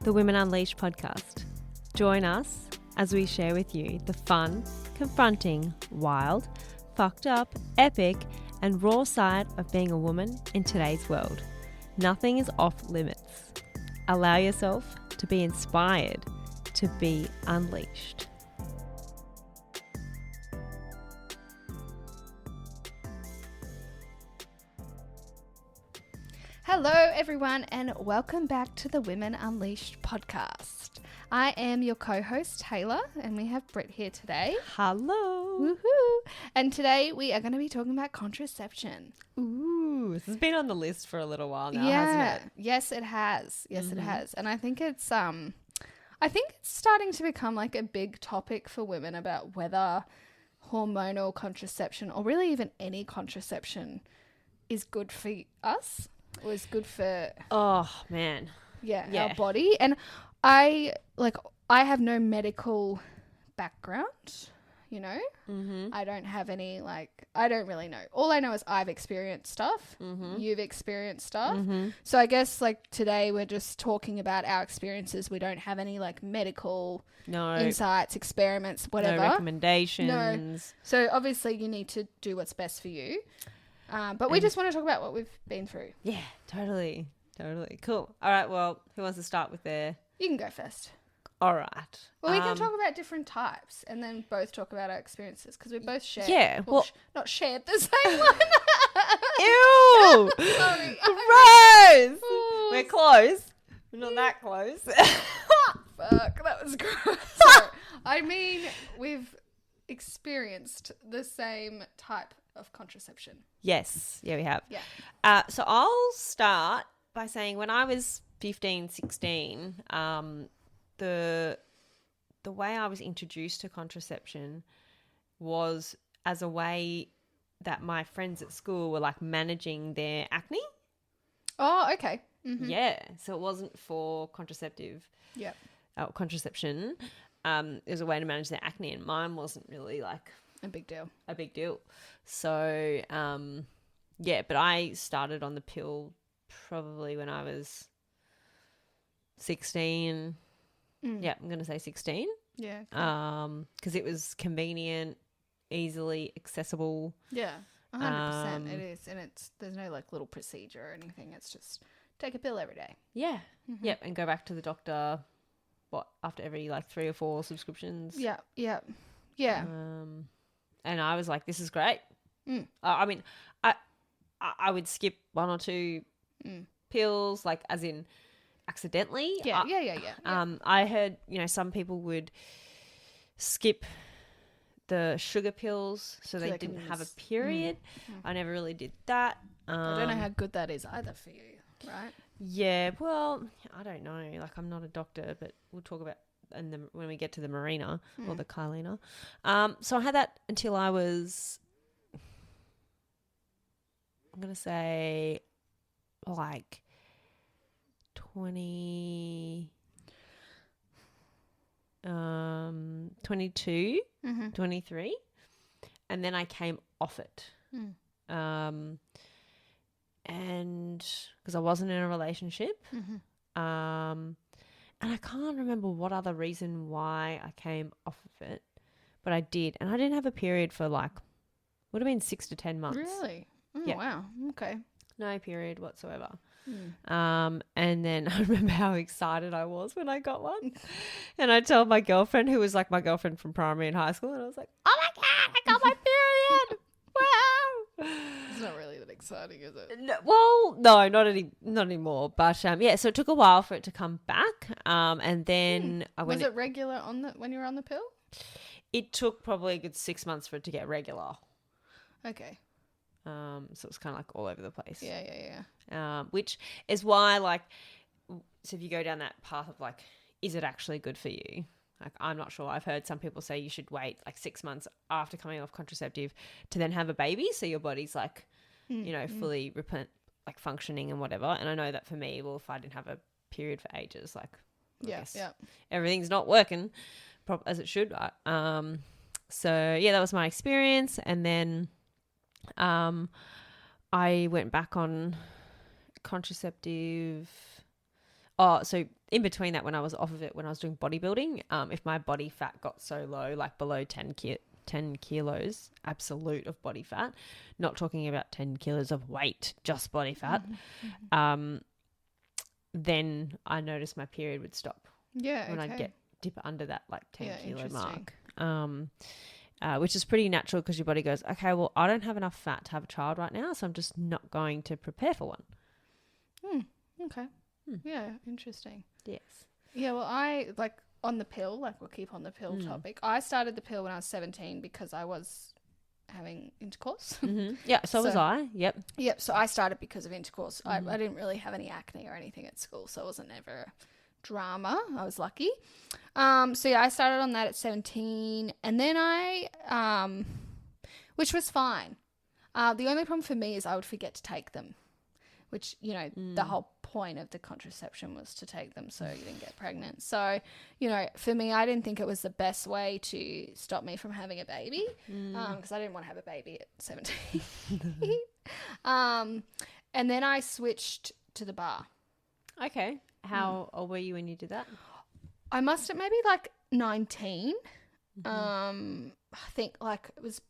the Women Unleashed podcast. Join us as we share with you the fun, confronting, wild, fucked up, epic, and raw side of being a woman in today's world. Nothing is off limits. Allow yourself to be inspired to be unleashed. Hello, everyone, and welcome back to the Women Unleashed podcast. I am your co-host, Taylor, and we have Britt here today. Hello. Woohoo! And today we are going to be talking about contraception. Ooh, this has been on the list for a little while now, hasn't it? Yes, it has. Yes, it has. And I think it's starting to become like a big topic for women about whether hormonal contraception or really even any contraception is good for us. Or is good for Oh, man. our body. And I have no medical background, you know. I don't have any, I don't really know. All I know is I've experienced stuff. You've experienced stuff. So I guess today we're just talking about our experiences. We don't have any medical insights, experiments, whatever. No recommendations. No. So obviously you need to do what's best for you. But we just want to talk about what we've been through. Yeah, totally. Cool. All right, well, who wants to start with their... You can go first. All right. Well, we can talk about different types and then both talk about our experiences because we both share. Yeah. Well, not shared the same one. Ew! Sorry. Gross! Oh, We're close. We're not that close. Fuck, that was gross. Sorry. I mean, we've experienced the same type of contraception. Yes. Yeah, we have. Yeah. So I'll start by saying when I was 15, 16, the way I was introduced to contraception was as a way that my friends at school were managing their acne. Oh, okay. Yeah. So it wasn't for contraception. It was a way to manage their acne, and mine wasn't really a big deal. So, but I started on the pill probably when I was 16. Yeah, I'm going to say 16. Yeah. Because it was convenient, easily accessible. Yeah, 100%. It is. And there's no little procedure or anything. It's just take a pill every day. Yeah. Yep. And go back to the doctor, after every 3 or 4 subscriptions. Yeah. And I was like, this is great. I mean, I would skip 1 or 2 pills, as in accidentally. Yeah. I heard, some people would skip the sugar pills so they didn't have a period. I never really did that. I don't know how good that is either for you, right? Yeah, well, I don't know. I'm not a doctor, but we'll talk about when we get to the Marina or the Kylina. So I had that until I was, I'm going to say 22, 23. And then I came off it. And because I wasn't in a relationship. And I can't remember what other reason why I came off of it, but I did. And I didn't have a period for would have been 6 to 10 months. Really? Oh, yeah. Wow. Okay. No period whatsoever. And then I remember how excited I was when I got one. And I told my girlfriend, who was my girlfriend from primary and high school, and I was like, oh my God, I got my period. Wow. It's not really that exciting, is it? No, well, no, not anymore. But so it took a while for it to come back. And then I went. Was it regular when you were on the pill? It took probably a good 6 months for it to get regular. Okay. So it was kind of all over the place. Yeah. Which is why so if you go down that path of is it actually good for you? I'm not sure. I've heard some people say you should wait 6 months after coming off contraceptive to then have a baby, so your body's fully functioning and whatever. And I know that for me, well, if I didn't have a period for ages, everything's not working as it should. So yeah, that was my experience, and then I went back on contraceptive. Oh, so in between that, when I was off of it, when I was doing bodybuilding, if my body fat got so low, like below 10 kilos, absolute of body fat, not talking about 10 kilos of weight, just body fat, then I noticed my period would stop. Yeah. When okay. I'd dip under that like 10 kilo interesting. mark. Which is pretty natural because your body goes, okay, well, I don't have enough fat to have a child right now, so I'm just not going to prepare for one. Okay. Yeah, interesting. Yes. Yeah, well, I, like, on the pill, like, we'll keep on the pill topic. I started the pill when I was 17 because I was having intercourse. Yeah, so was I. Yep. Yep, so I started because of intercourse. I didn't really have any acne or anything at school, so it wasn't ever drama. I was lucky. So, yeah, I started on that at 17, and then which was fine. The only problem for me is I would forget to take them, which, you know, the whole point of the contraception was to take them so you didn't get pregnant. So, you know, for me, I didn't think it was the best way to stop me from having a baby because I didn't want to have a baby at 17. And then I switched to the bar. Okay. How old were you when you did that? I must have maybe like 19. I think like it was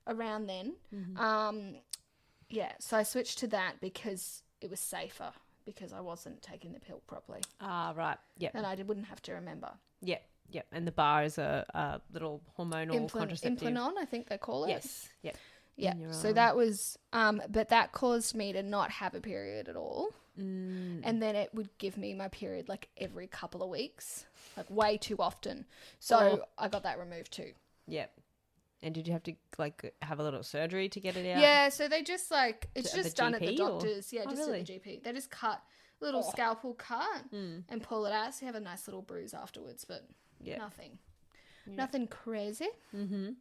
around then. Yeah, so I switched to that because it was safer because I wasn't taking the pill properly. Ah, right. Yep. And I wouldn't have to remember. Yep. Yep. And the bar is a little hormonal contraceptive. Implanon, I think they call it. Yes. Yep. Yeah. So that was, but that caused me to not have a period at all. And then it would give me my period like every couple of weeks, like way too often. So I got that removed too. Yep. And did you have to like have a little surgery to get it out? Yeah, so they just like, it's At just the done at the GP doctors. or? Yeah, Oh, just really? at the GP. They just cut a little scalpel cut and pull it out. So you have a nice little bruise afterwards, but nothing crazy. So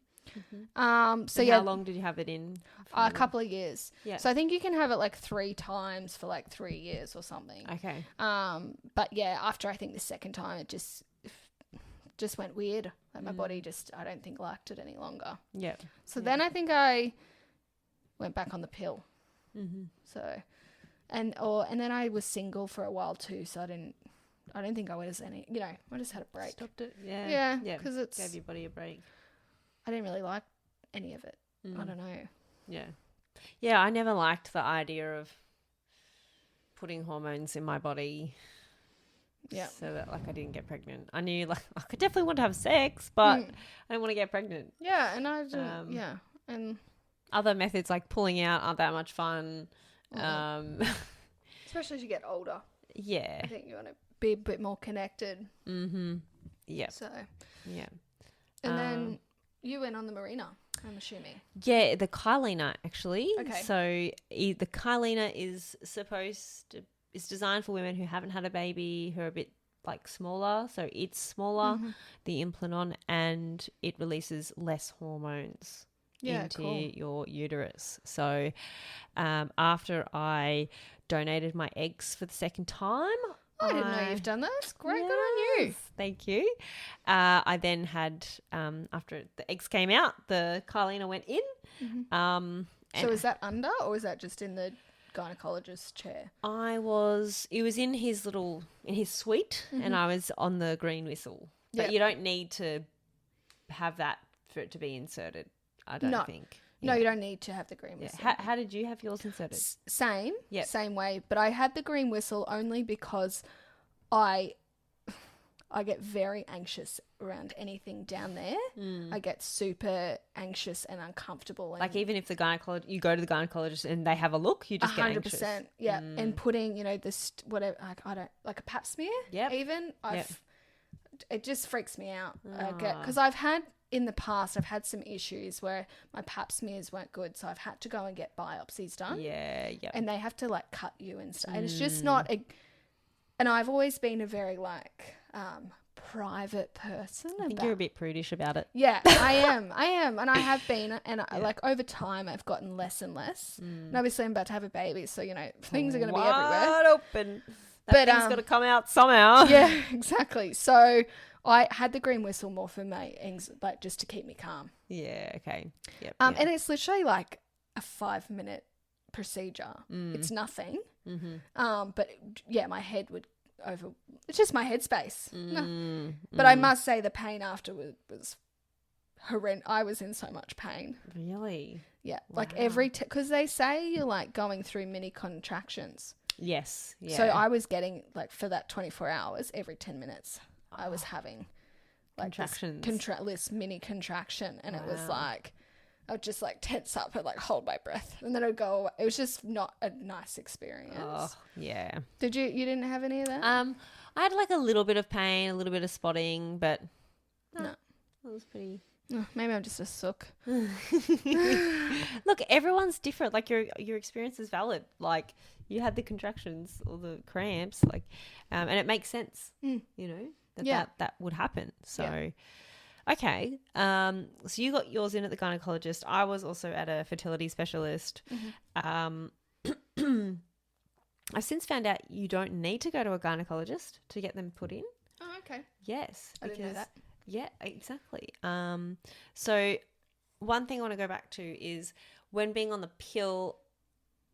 And yeah, how long did you have it in? a couple of years. Yeah. So I think you can have it like 3 times for like 3 years or something. Okay. But yeah, after I think the second time, it just went weird. Like my body just, I don't think liked it any longer. Yeah. So then I think I went back on the pill. So, and then I was single for a while too. So I don't think I was any, you know, I just had a break. Stopped it. Yeah. Yeah. Yeah. Because Gave your body a break. I didn't really like any of it. I don't know. Yeah. Yeah, I never liked the idea of putting hormones in my body. Yeah. So that like I didn't get pregnant. I knew like I could definitely want to have sex, but I don't want to get pregnant. Yeah, and I didn't, yeah. And other methods like pulling out aren't that much fun. especially as you get older. Yeah. I think you want to be a bit more connected. Yeah. So. Yeah. And then you went on the marina, I'm assuming. Yeah, the Kylina actually. Okay. So the Kylina is designed for women who haven't had a baby, who are a bit like smaller. So it's smaller, the Implanon, and it releases less hormones into your uterus. So after I donated my eggs for the second time, I didn't know you've done that. That's great. Good on you. Thank you. I then had, after the eggs came out, the Kylina went in. So is that under or is that just in the gynecologist's chair? It was in his suite and I was on the green whistle. But you don't need to have that for it to be inserted, I don't think. No, you don't need to have the green whistle. How did you have yours inserted? Same. Yep. Same way. But I had the green whistle only because I get very anxious around anything down there. I get super anxious and uncomfortable. And like even if you go to the gynecologist and they have a look, you just get anxious. 100%. Yeah. And putting, you know, this, whatever, like a pap smear. Yep. Even. It just freaks me out. Because in the past, I've had some issues where my pap smears weren't good. So I've had to go and get biopsies done. Yeah. Yeah. And they have to like cut you and stuff. And it's just not and I've always been a very like private person. I think you're a bit prudish about it. Yeah, I am. And I have been. And like over time, I've gotten less and less. And obviously I'm about to have a baby. So, you know, things are going to be everywhere. Wide open. That thing's got to come out somehow. Yeah, exactly. So I had the green whistle more for my like just to keep me calm. Yeah, okay. Yep. And it's literally like a 5-minute procedure. It's nothing. But yeah, my head would over. It's just my headspace. No. But I must say the pain afterward was horrendous. I was in so much pain. Really? Yeah. Wow. Like because they say you're like going through mini contractions. Yes. Yeah. So I was getting like for that 24 hours, every 10 minutes, I was having like contractions. This mini contraction. And it was like, I would just like tense up and like hold my breath and then it would go away. It was just not a nice experience. Oh, yeah. You didn't have any of that? I had like a little bit of pain, a little bit of spotting, but no. It was pretty. Oh, maybe I'm just a sook. Look, everyone's different. Like your experience is valid. Like you had the contractions or the cramps, like, and it makes sense. You know that would happen. So, okay. So you got yours in at the gynecologist. I was also at a fertility specialist. I've since found out you don't need to go to a gynecologist to get them put in. Oh, okay. Yes, I didn't know that. Yeah, exactly. So one thing I want to go back to is when being on the pill,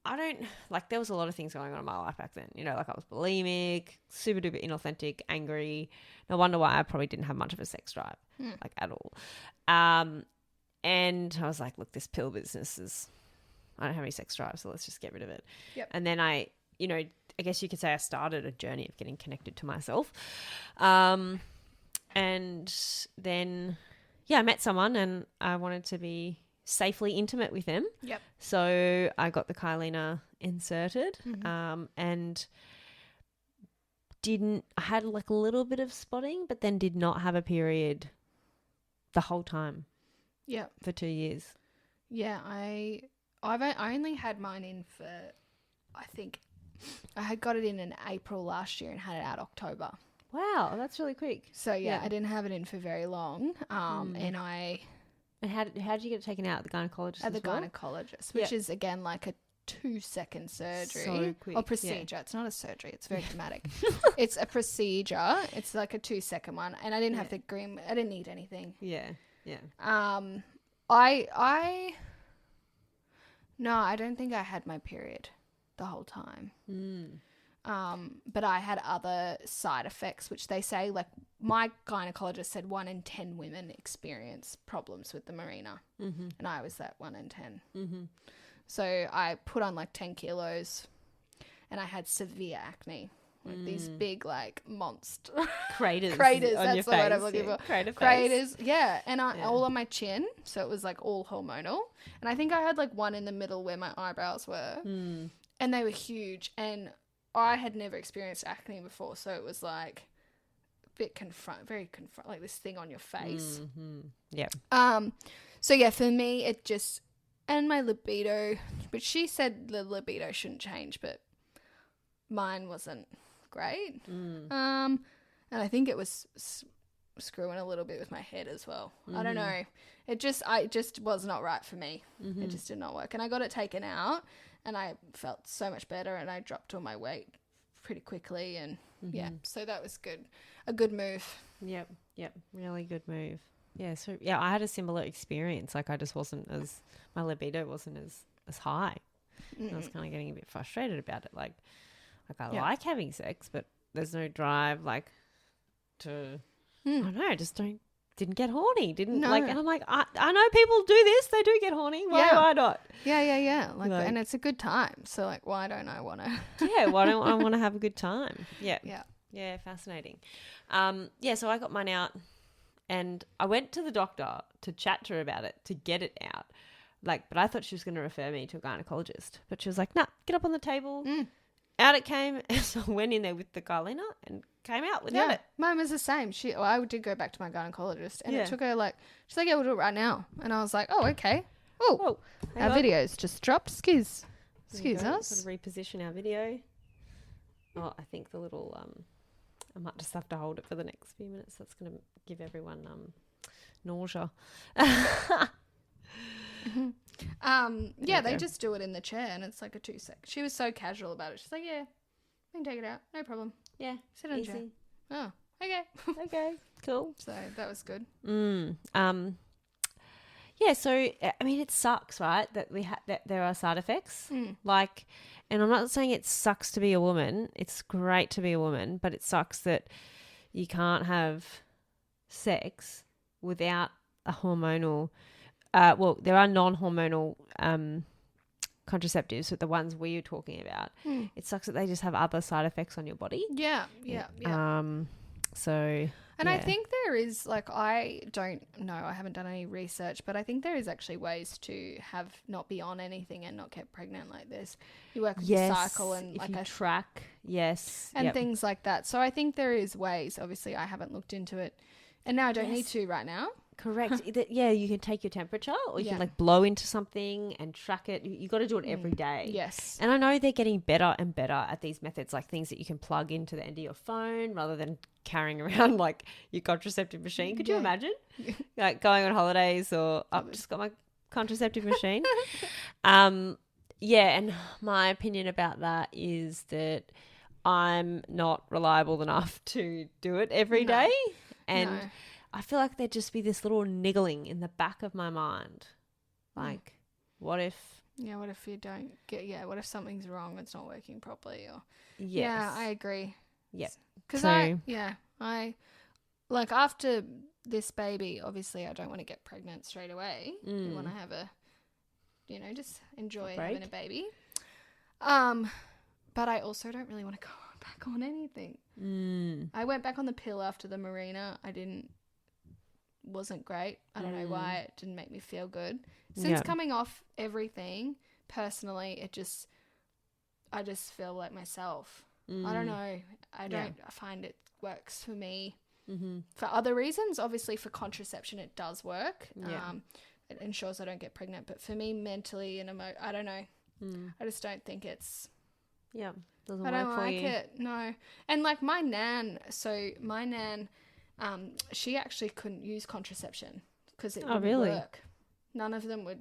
there was a lot of things going on in my life back then. You know, like I was bulimic, super duper inauthentic, angry. No wonder why I probably didn't have much of a sex drive, like at all. And I was like, look, this pill business I don't have any sex drive, so let's just get rid of it. Yep. And then I guess you could say I started a journey of getting connected to myself. And then, I met someone and I wanted to be safely intimate with them. Yep. So I got the Kyleena inserted and I had like a little bit of spotting, but then did not have a period the whole time. Yeah. For 2 years. Yeah, I only had mine in for, I think, I had got it in April last year and had it out October. Wow, that's really quick. So I didn't have it in for very long. And how did you get it taken out at the gynecologist? At the gynecologist, which is again like a 2-second surgery so quick, or procedure. It's not a surgery. It's very dramatic. It's a procedure. It's like a 2-second one, and I didn't have the green. I didn't need anything. Yeah, yeah. No, I don't think I had my period the whole time. But I had other side effects, which they say, like my gynecologist said 1 in 10 women experience problems with the Mirena. And I was that 1 in 10. So I put on like 10 kilos and I had severe acne, like these big like monster craters. On that's the word I'm looking for. Craters. Yeah. And all on my chin. So it was like all hormonal. And I think I had like one in the middle where my eyebrows were and they were huge. And I had never experienced acne before, so it was like a bit very like this thing on your face. Yeah. So for me, it just, and my libido, but she said the libido shouldn't change, but mine wasn't great. And I think it was screwing a little bit with my head as well. I don't know. It just was not right for me. It just did not work. And I got it taken out. And I felt so much better and I dropped all my weight pretty quickly. And so that was good. A good move. Yep. Really good move. Yeah. So, I had a similar experience. Like I just my libido wasn't as high. I was kind of getting a bit frustrated about it. Like I like having sex, but there's no drive like to, I don't know, didn't get horny. And I'm like, I know people do this. They do get horny. Why do I not? Yeah. Like, and it's a good time. So like, why don't I want to? Why don't I want to have a good time? Yeah. Fascinating. So I got mine out and I went to the doctor to chat to her about it, to get it out. Like, but I thought she was going to refer me to a gynecologist, but she was like, nah, get up on the table. Out it came. So I went in there with the Kyleena and came out without it. Mine was the same. I did go back to my gynecologist and it took her she's like, yeah, we'll do it right now. And I was like, oh, okay. Oh, our video's just dropped. Excuse us. Sort of reposition our video. Oh, I think the little, I might just have to hold it for the next few minutes. That's going to give everyone nausea. They just do it in the chair and it's like a 2-sec. She was so casual about it. She's like, yeah, we can take it out. No problem. Yeah. Sit on the chair. Oh, okay. Okay, cool. So that was good. So, I mean, it sucks, right, that that there are side effects. Like, And I'm not saying it sucks to be a woman. It's great to be a woman, but it sucks that you can't have sex without a hormonal. Well, there are non-hormonal contraceptives, but the ones we were talking about, it sucks that they just have other side effects on your body. Yeah. So. And I think there is, like, I don't know, I haven't done any research, but I think there is actually ways to have not be on anything and not get pregnant like this. You work with your cycle and like a track, and things like that. So I think there is ways. Obviously, I haven't looked into it, and now I don't need to right now. Correct. You can take your temperature, or you can like blow into something and track it. You got to do it every day. Yes. And I know they're getting better and better at these methods, like things that you can plug into the end of your phone rather than carrying around like your contraceptive machine. Could you imagine? Like going on holidays or I've just got my contraceptive machine. And my opinion about that is that I'm not reliable enough to do it every day. And I feel like there'd just be this little niggling in the back of my mind. Like, what if... Yeah, what if you don't get... Yeah, what if something's wrong, it's not working properly? Or yes. Yeah, I agree. Yeah. Because I... Like, after this baby, obviously I don't want to get pregnant straight away. We want to have a... You know, just enjoy having a baby. But I also don't really want to go back on anything. I went back on the pill after the marina. Wasn't great. I don't know why. It didn't make me feel good. Since coming off everything, personally, I just feel like myself. I don't know. I find it works for me. For other reasons, obviously for contraception, it does work. It ensures I don't get pregnant. But for me, mentally and I don't know. I just don't think it's... Yeah, doesn't I work don't for like you. it. No. And like my nan, she actually couldn't use contraception because it wouldn't work. None of them would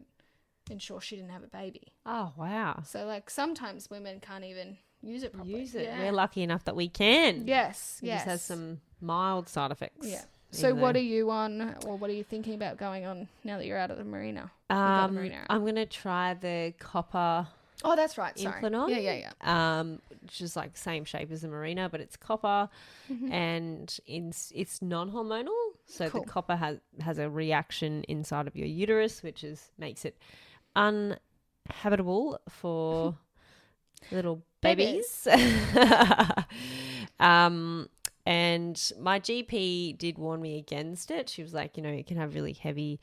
ensure she didn't have a baby. Oh, wow. So like sometimes women can't even use it properly. Yeah. We're lucky enough that we can. Yes. It just has some mild side effects. Yeah. So what are you on, or what are you thinking about going on now that you're out of the marina? I'm going to try the copper... Oh, that's right. Sorry. Implanon. Yeah. Which is like same shape as the marina, but it's copper, and it's non-hormonal. So the copper has a reaction inside of your uterus, which makes it uninhabitable for little babies. And my GP did warn me against it. She was like, you can have really heavy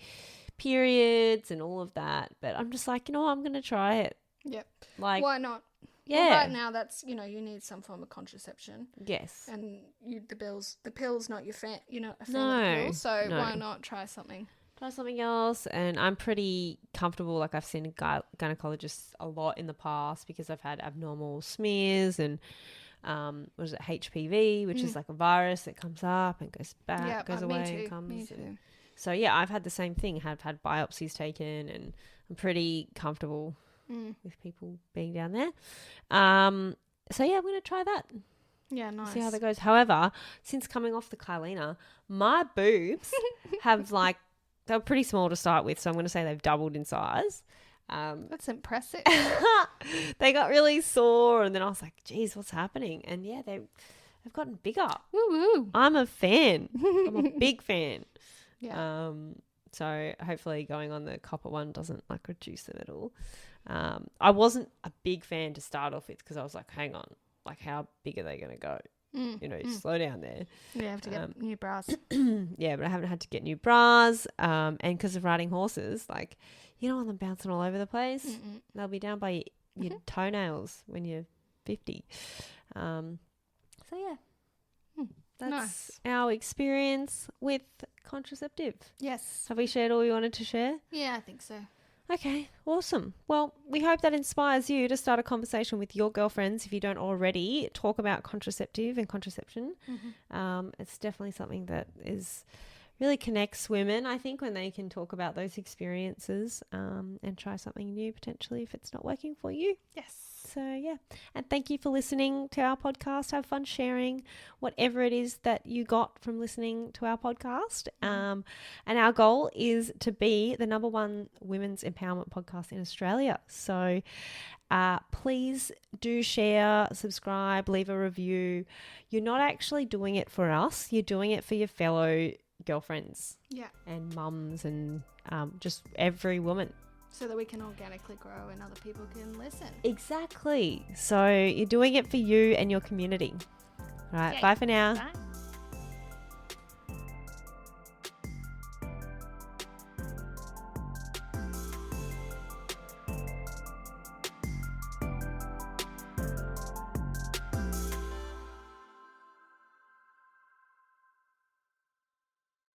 periods and all of that. But I'm just like, I'm going to try it. Yep. Like, why not? Yeah. Well, right now, that's you need some form of contraception. Yes. And the pill's not your fan. You're not a fan of the pill, so why not try something? Try something else. And I'm pretty comfortable. Like I've seen gynecologists a lot in the past because I've had abnormal smears and what is it, HPV, which is like a virus that comes up and goes back, goes away and comes. Me too. So yeah, I've had the same thing. I've had biopsies taken, and I'm pretty comfortable with people being down there. So yeah, I'm going to try that. Yeah, nice. See how that goes. However, since coming off the Kylena, my boobs have they were pretty small to start with, so I'm going to say they've doubled in size. That's impressive. They got really sore, and then I was like, geez, what's happening? And yeah, they've gotten bigger. Woo woo. I'm a fan. I'm a big fan. Yeah. So hopefully going on the copper one doesn't reduce them at all. I wasn't a big fan to start off with because I was like, hang on, how big are they going to go? Slow down there. You have to get new bras. Yeah, but I haven't had to get new bras. And because of riding horses, you don't want them bouncing all over the place. They'll be down by your toenails when you're 50. So yeah. That's our experience with contraceptive. Yes. Have we shared all we wanted to share? Yeah, I think so. Okay, awesome. Well, we hope that inspires you to start a conversation with your girlfriends if you don't already. Talk about contraceptive and contraception. It's definitely something that really connects women, I think, when they can talk about those experiences and try something new potentially if it's not working for you. Yes. So, yeah. And thank you for listening to our podcast. Have fun sharing whatever it is that you got from listening to our podcast. And our goal is to be the #1 women's empowerment podcast in Australia. So Please do share, subscribe, leave a review. You're not actually doing it for us. You're doing it for your fellow girlfriends and mums and just every woman. So that we can organically grow and other people can listen. Exactly. So you're doing it for you and your community. All right. Bye for now. Bye.